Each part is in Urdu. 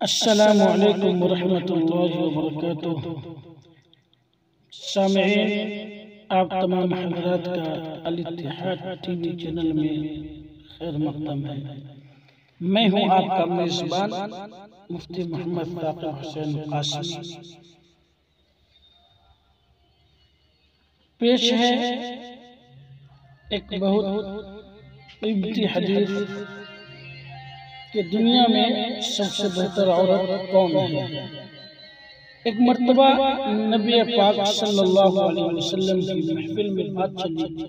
السلام علیکم ورحمۃ اللہ وبرکاتہ۔ سامعین، آپ تمام حضرات کا الاتحاد ٹی وی چینل میں خیر مقدم ہے۔ میں ہوں آپ کا میزبان مفتی محمد ثاقب حسین قاسمی۔ پیش ہے ایک بہت قیمتی حدیث کہ دنیا میں سب سے بہتر عورت کون ہے۔ ایک مرتبہ نبی پاک صلی اللہ علیہ وسلم کی محفل میں بات چلی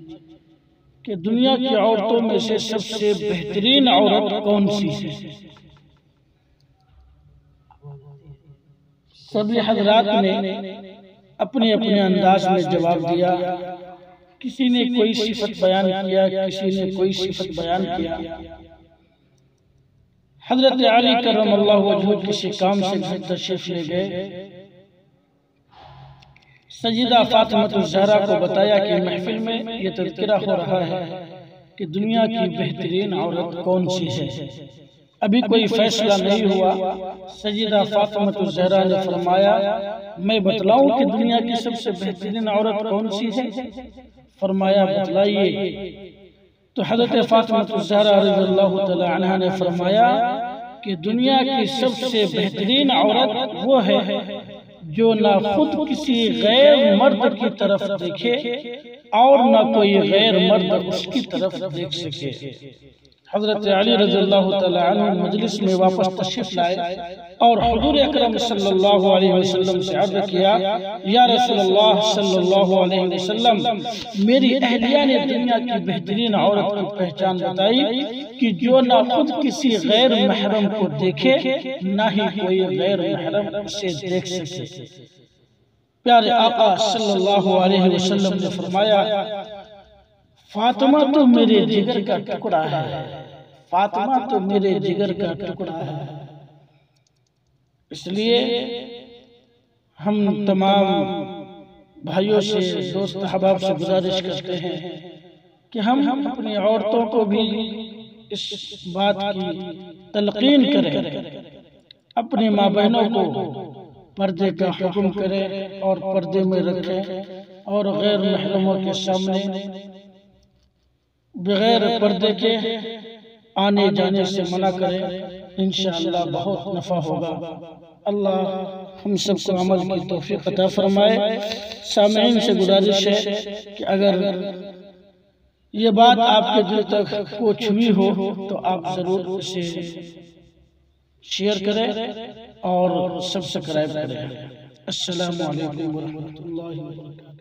کہ دنیا کی عورتوں میں سے سب سے بہترین عورت کون سی ہے۔ سبھی حضرات نے اپنے اپنے انداز میں جواب دیا۔ کسی نے کوئی صفت بیان کیا، کسی نے کوئی صفت بیان کیا۔ حضرت علی کرم اللہ وجہہ کسی کام سے گھر تشریف لے گئے۔ سیدہ فاطمہ الزہرا کو بتایا کہ محفل میں یہ تذکرہ ہو رہا ہے کہ دنیا کی بہترین عورت کون سی ہے۔ ابھی کوئی فیصلہ نہیں ہوا۔ سیدہ فاطمہ الزہرا نے فرمایا، میں بتلاؤں کہ دنیا کی سب سے بہترین عورت کون سی ہے؟ فرمایا، بتلائیے۔ تو حضرت فاطمہ الزہرا رضی اللہ تعالی عنہ نے فرمایا کہ دنیا کی سب سے بہترین عورت وہ ہے جو نہ خود کسی غیر مرد کی طرف دیکھے اور نہ کوئی غیر مرد اس کی طرف دیکھ سکے۔ حضرت علی رضی اللہ تعالی عنہ مجلس میں واپس تشریف لائے اور حضور اکرم صلی اللہ علیہ وسلم سے عرض کیا، یا رسول اللہ صلی اللہ علیہ وسلم، میری اہلیہ نے دنیا کی بہترین عورت کی پہچان بتائی کہ جو نہ خود کسی غیر محرم کو دیکھے نہ ہی کوئی غیر محرم اسے دیکھ سکے۔ پیارے آقا صلی اللہ علیہ وسلم نے فرمایا، فاطمہ تو میرے جگر کا ٹکڑا ہے، فاطمہ تو میرے جگر کا ٹکڑا ہے۔ اس لیے ہم تمام بھائیوں سے، دوست احباب سے گزارش کرتے ہیں کہ ہم اپنی عورتوں کو بھی اس بات کی تلقین کریں، اپنی ماں بہنوں کو پردے کا حکم کریں اور پردے میں رکھیں اور غیر محرموں کے سامنے بغیر پردے کے آنے جانے سے منع کریں۔ انشاءاللہ بہت نفع ہوگا۔ اللہ ہم سب کو عمل کی توفیق عطا فرمائے۔ سامعین سے گزارش ہے کہ اگر یہ بات آپ کے دل تک پہنچ ہوئی ہو تو آپ ضرور اسے شیئر کریں اور سبسکرائب کریں۔ السلام علیکم ورحمۃ اللہ وبرکاتہ۔